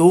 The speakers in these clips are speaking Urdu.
2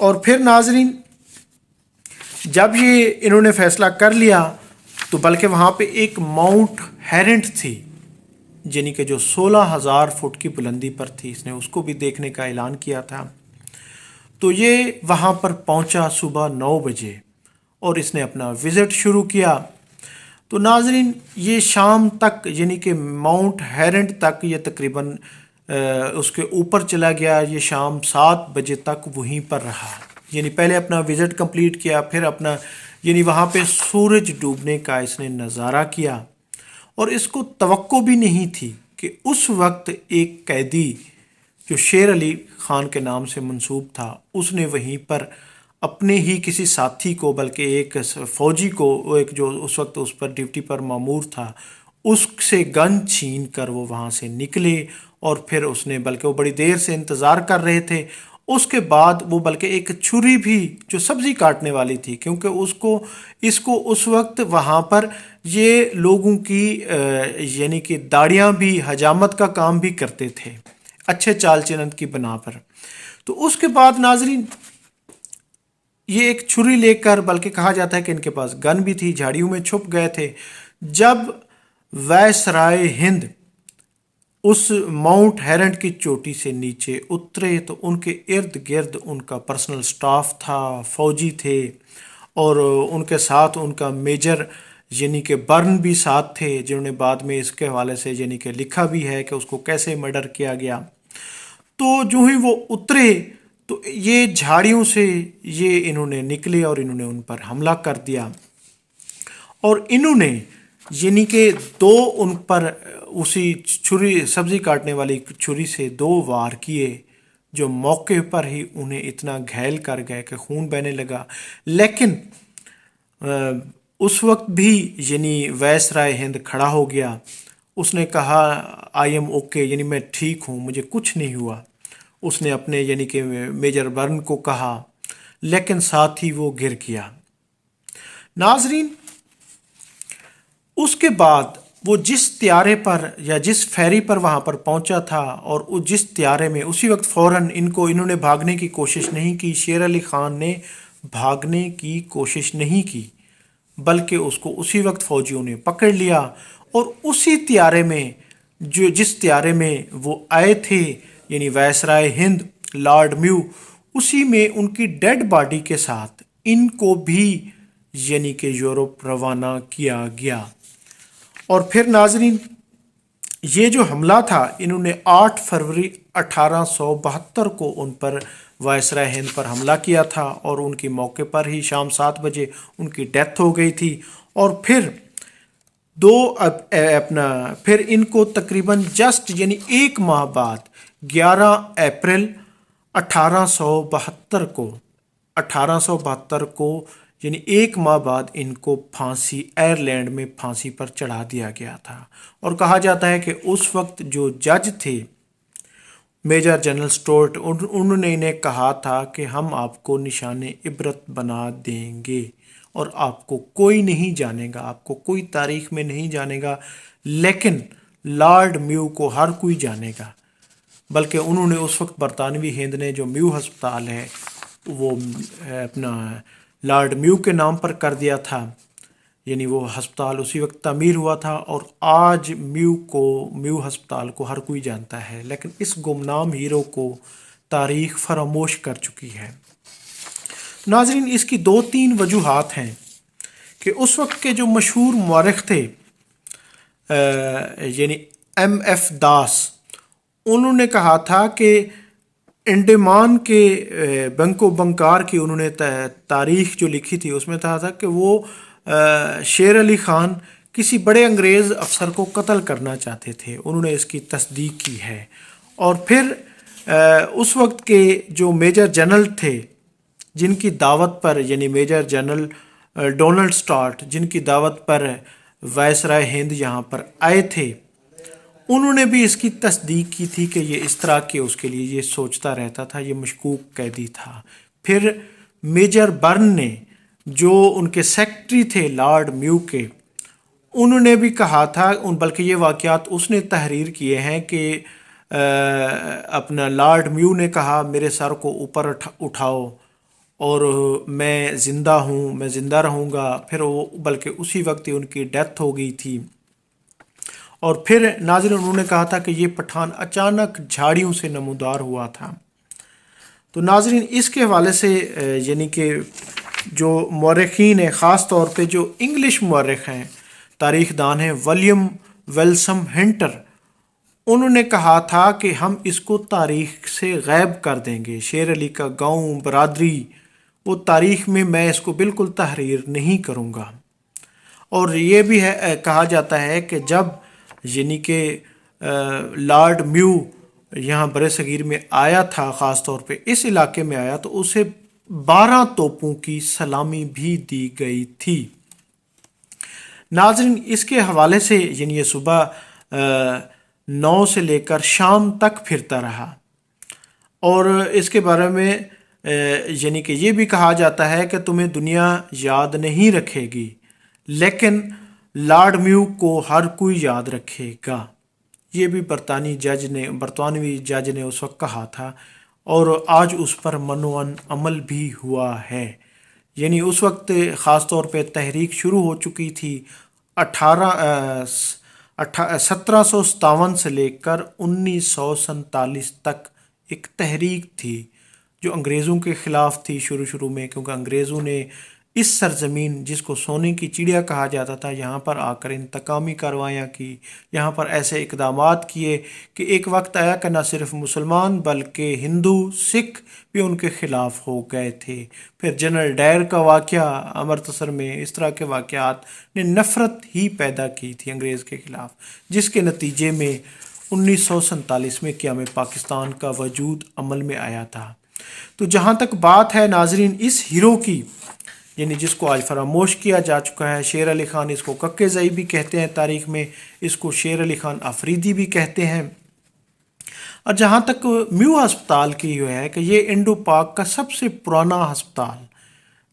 اور پھر ناظرین جب یہ انہوں نے فیصلہ کر لیا تو بلکہ وہاں پہ ایک ماؤنٹ ہیرنٹ تھی، یعنی کہ جو 16,000 فٹ کی بلندی پر تھی، اس نے اس کو بھی دیکھنے کا اعلان کیا تھا۔ تو یہ وہاں پر پہنچا صبح 9 بجے اور اس نے اپنا وزٹ شروع کیا۔ تو ناظرین یہ شام تک، یعنی کہ ماؤنٹ ہیرنٹ تک یہ تقریباً اس کے اوپر چلا گیا۔ یہ شام 7 بجے تک وہیں پر رہا، یعنی پہلے اپنا وزٹ کمپلیٹ کیا، پھر اپنا یعنی وہاں پہ سورج ڈوبنے کا اس نے نظارہ کیا۔ اور اس کو توقع بھی نہیں تھی کہ اس وقت ایک قیدی جو شیر علی خان کے نام سے منسوب تھا، اس نے وہیں پر اپنے ہی کسی ساتھی کو، بلکہ ایک فوجی کو، ایک جو اس وقت اس پر ڈیوٹی پر مامور تھا، اس سے گن چھین کر وہ وہاں سے نکلے۔ اور پھر اس نے، بلکہ وہ بڑی دیر سے انتظار کر رہے تھے، اس کے بعد وہ بلکہ ایک چھری بھی جو سبزی کاٹنے والی تھی، کیونکہ اس کو اس وقت وہاں پر یہ لوگوں کی یعنی کہ داڑیاں بھی حجامت کا کام بھی کرتے تھے اچھے چال چلن کی بنا پر۔ تو اس کے بعد ناظرین یہ ایک چھری لے کر، بلکہ کہا جاتا ہے کہ ان کے پاس گن بھی تھی، جھاڑیوں میں چھپ گئے تھے۔ جب وائسرائے ہند اس ماؤنٹ ہیرنٹ کی چوٹی سے نیچے اترے تو ان کے ارد گرد ان کا پرسنل سٹاف تھا، فوجی تھے، اور ان کے ساتھ ان کا میجر یعنی کہ برن بھی ساتھ تھے، جنہوں نے بعد میں اس کے حوالے سے یعنی کہ لکھا بھی ہے کہ اس کو کیسے مرڈر کیا گیا۔ تو جو ہی وہ اترے تو یہ جھاڑیوں سے یہ انہوں نے نکلے اور انہوں نے ان پر حملہ کر دیا، اور انہوں نے یعنی کہ 2 ان پر اسی چھری، سبزی کاٹنے والی چھری سے 2 وار کیے، جو موقع پر ہی انہیں اتنا گھائل کر گئے کہ خون بہنے لگا۔ لیکن اس وقت بھی یعنی وائسرائے ہند کھڑا ہو گیا، اس نے کہا آئی ایم اوکے، یعنی میں ٹھیک ہوں، مجھے کچھ نہیں ہوا۔ اس نے اپنے یعنی کہ میجر برن کو کہا، لیکن ساتھ ہی وہ گر گیا۔ ناظرین اس کے بعد وہ جس طیارے پر یا جس فیری پر وہاں پر پہنچا تھا، اور جس طیارے میں اسی وقت فوراً انہوں نے بھاگنے کی کوشش نہیں کی، شیر علی خان نے بھاگنے کی کوشش نہیں کی، بلکہ اس کو اسی وقت فوجیوں نے پکڑ لیا، اور اسی طیارے میں جس طیارے میں وہ آئے تھے یعنی وائسرائے ہند لارڈ میو، اسی میں ان کی ڈیڈ باڈی کے ساتھ ان کو بھی یعنی کہ یورپ روانہ کیا گیا۔ اور پھر ناظرین یہ جو حملہ تھا، انہوں نے 8 فروری 1872 کو ان پر وائسرائے ہند پر حملہ کیا تھا، اور ان کی موقع پر ہی شام 7 بجے ان کی ڈیتھ ہو گئی تھی۔ اور پھر پھر ان کو تقریباً جسٹ یعنی 1 ماہ بعد 11 اپریل 1872 کو یعنی 1 ماہ بعد ان کو پھانسی، آئرلینڈ میں پھانسی پر چڑھا دیا گیا تھا۔ اور کہا جاتا ہے کہ اس وقت جو جج تھے میجر جنرل سٹورٹ، انہوں نے انہیں کہا تھا کہ ہم آپ کو نشان عبرت بنا دیں گے، اور آپ کو کوئی نہیں جانے گا، آپ کو کوئی تاریخ میں نہیں جانے گا، لیکن لارڈ میو کو ہر کوئی جانے گا۔ بلکہ انہوں نے اس وقت برطانوی ہند نے جو میو ہسپتال ہے وہ اپنا لارڈ میو کے نام پر کر دیا تھا، یعنی وہ ہسپتال اسی وقت تعمیر ہوا تھا، اور آج میو ہسپتال کو ہر کوئی جانتا ہے، لیکن اس گمنام ہیرو کو تاریخ فراموش کر چکی ہے۔ ناظرین اس کی 2-3 وجوہات ہیں کہ اس وقت کے جو مشہور مورخ تھے یعنی ایم ایف داس، انہوں نے کہا تھا کہ انڈمان کے بنکو بنکار کی انہوں نے تاریخ جو لکھی تھی، اس میں تھا کہ وہ شیر علی خان کسی بڑے انگریز افسر کو قتل کرنا چاہتے تھے، انہوں نے اس کی تصدیق کی ہے۔ اور پھر اس وقت کے جو میجر جنرل تھے جن کی دعوت پر یعنی میجر جنرل ڈونلڈ سٹارٹ، جن کی دعوت پر وائسرائے ہند یہاں پر آئے تھے، انہوں نے بھی اس کی تصدیق کی تھی کہ یہ اس طرح کے اس کے لیے یہ سوچتا رہتا تھا، یہ مشکوک قیدی تھا۔ پھر میجر برن نے، جو ان کے سیکرٹری تھے لارڈ میو کے، انہوں نے بھی کہا تھا، بلکہ یہ واقعات اس نے تحریر کیے ہیں کہ اپنا لارڈ میو نے کہا میرے سر کو اوپر اٹھاؤ، اور میں زندہ ہوں، میں زندہ رہوں گا، پھر وہ بلکہ اسی وقت ہی ان کی ڈیتھ ہو گئی تھی۔ اور پھر ناظرین انہوں نے کہا تھا کہ یہ پٹھان اچانک جھاڑیوں سے نمودار ہوا تھا۔ تو ناظرین اس کے حوالے سے یعنی کہ جو مورخین ہیں، خاص طور پہ جو انگلش مورخ ہیں، تاریخ دان ہیں، ولیم ویلسم ہنٹر، انہوں نے کہا تھا کہ ہم اس کو تاریخ سے غائب کر دیں گے۔ شیر علی کا گاؤں، برادری، وہ تاریخ میں اس کو بالکل تحریر نہیں کروں گا۔ اور یہ بھی کہا جاتا ہے کہ جب یعنی کہ لارڈ میو یہاں بر صغیر میں آیا تھا، خاص طور پہ اس علاقے میں آیا، تو اسے 12 توپوں کی سلامی بھی دی گئی تھی۔ ناظرین اس کے حوالے سے یعنی یہ صبح 9 سے لے کر شام تک پھرتا رہا، اور اس کے بارے میں یعنی کہ یہ بھی کہا جاتا ہے کہ تمہیں دنیا یاد نہیں رکھے گی، لیکن لارڈ میو کو ہر کوئی یاد رکھے گا۔ یہ بھی برطانوی جج نے اس وقت کہا تھا، اور آج اس پر منوان عمل بھی ہوا ہے۔ یعنی اس وقت خاص طور پہ تحریک شروع ہو چکی تھی۔ 1757 سے لے کر 1947 تک ایک تحریک تھی جو انگریزوں کے خلاف تھی شروع میں، کیونکہ انگریزوں نے اس سرزمین جس کو سونے کی چڑیا کہا جاتا تھا، یہاں پر آ کر انتقامی کارروائیاں کی، یہاں پر ایسے اقدامات کیے کہ ایک وقت آیا کہ نہ صرف مسلمان بلکہ ہندو، سکھ بھی ان کے خلاف ہو گئے تھے۔ پھر جنرل ڈائر کا واقعہ امرتسر میں، اس طرح کے واقعات نے نفرت ہی پیدا کی تھی انگریز کے خلاف، جس کے نتیجے میں 1947 میں قیام پاکستان کا وجود عمل میں آیا تھا۔ تو جہاں تک بات ہے ناظرین اس ہیرو کی، یعنی جس کو آج فراموش کیا جا چکا ہے، شیر علی خان، اس کو ککے زئی بھی کہتے ہیں تاریخ میں، اس کو شیر علی خان آفریدی بھی کہتے ہیں۔ اور جہاں تک میو ہسپتال کی ہے کہ یہ انڈو پاک کا سب سے پرانا ہسپتال،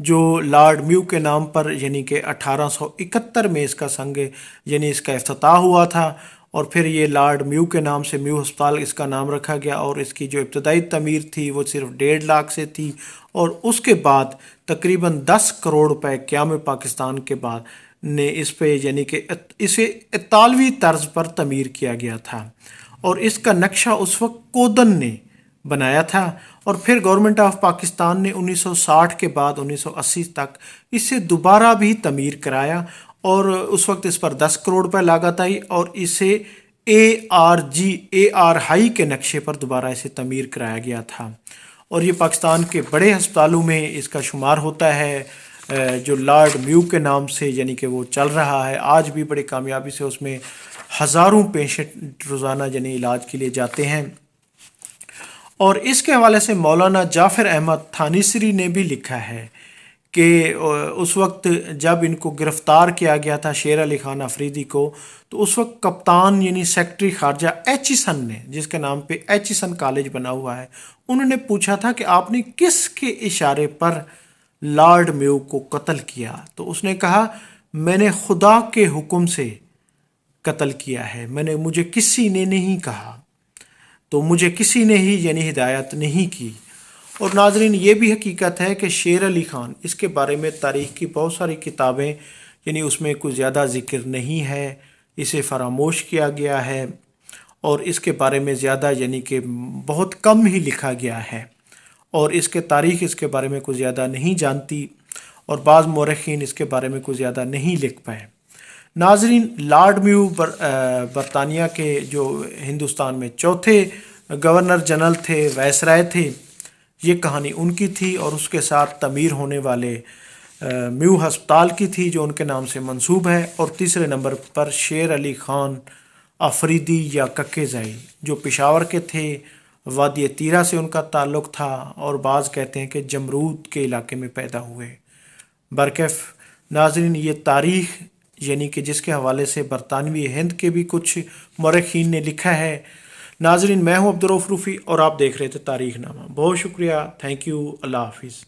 جو لارڈ میو کے نام پر یعنی کہ 1871 میں اس کا اس کا افتتاح ہوا تھا، اور پھر یہ لارڈ میو کے نام سے میو ہسپتال اس کا نام رکھا گیا، اور اس کی جو ابتدائی تعمیر تھی وہ صرف 1.5 لاکھ سے تھی، اور اس کے بعد تقریباً 10 کروڑ روپے قیام پاکستان کے بعد نے اس پہ یعنی کہ اسے اطالوی طرز پر تعمیر کیا گیا تھا، اور اس کا نقشہ اس وقت کودن نے بنایا تھا، اور پھر گورنمنٹ آف پاکستان نے 1960 کے بعد 1980 تک اسے دوبارہ بھی تعمیر کرایا، اور اس وقت اس پر 10 کروڑ روپے لاگت آئی، اور اسے اے آر ہائی کے نقشے پر دوبارہ اسے تعمیر کرایا گیا تھا، اور یہ پاکستان کے بڑے ہسپتالوں میں اس کا شمار ہوتا ہے، جو لارڈ میو کے نام سے یعنی کہ وہ چل رہا ہے آج بھی بڑی کامیابی سے، اس میں ہزاروں پیشنٹ روزانہ یعنی علاج کے لیے جاتے ہیں۔ اور اس کے حوالے سے مولانا جعفر احمد تھانیسری نے بھی لکھا ہے کہ اس وقت جب ان کو گرفتار کیا گیا تھا شیر علی خان آفریدی کو، تو اس وقت کپتان یعنی سیکرٹری خارجہ ایچیسن نے، جس کے نام پہ ایچیسن کالج بنا ہوا ہے، انہوں نے پوچھا تھا کہ آپ نے کس کے اشارے پر لارڈ میو کو قتل کیا؟ تو اس نے کہا میں نے خدا کے حکم سے قتل کیا ہے، مجھے کسی نے نہیں کہا، تو مجھے کسی نے ہی یعنی ہدایت نہیں کی۔ اور ناظرین یہ بھی حقیقت ہے کہ شیر علی خان، اس کے بارے میں تاریخ کی بہت ساری کتابیں یعنی اس میں کوئی زیادہ ذکر نہیں ہے، اسے فراموش کیا گیا ہے، اور اس کے بارے میں زیادہ یعنی کہ بہت کم ہی لکھا گیا ہے، اور اس کے تاریخ اس کے بارے میں کوئی زیادہ نہیں جانتی، اور بعض مورخین اس کے بارے میں کوئی زیادہ نہیں لکھ پائے۔ ناظرین لارڈ میو برطانیہ کے جو ہندوستان میں چوتھے گورنر جنرل تھے، وائسرائے تھے، یہ کہانی ان کی تھی، اور اس کے ساتھ تعمیر ہونے والے میو ہسپتال کی تھی جو ان کے نام سے منسوب ہے، اور تیسرے نمبر پر شیر علی خان آفریدی یا ککے زئی جو پشاور کے تھے، وادی تیرہ سے ان کا تعلق تھا، اور بعض کہتے ہیں کہ جمرود کے علاقے میں پیدا ہوئے۔ برکیف ناظرین یہ تاریخ یعنی کہ جس کے حوالے سے برطانوی ہند کے بھی کچھ مورخین نے لکھا ہے۔ ناظرین میں ہوں عبدالرؤف روفی، اور آپ دیکھ رہے تھے تاریخ نامہ۔ بہت شکریہ، تھینک یو، اللہ حافظ۔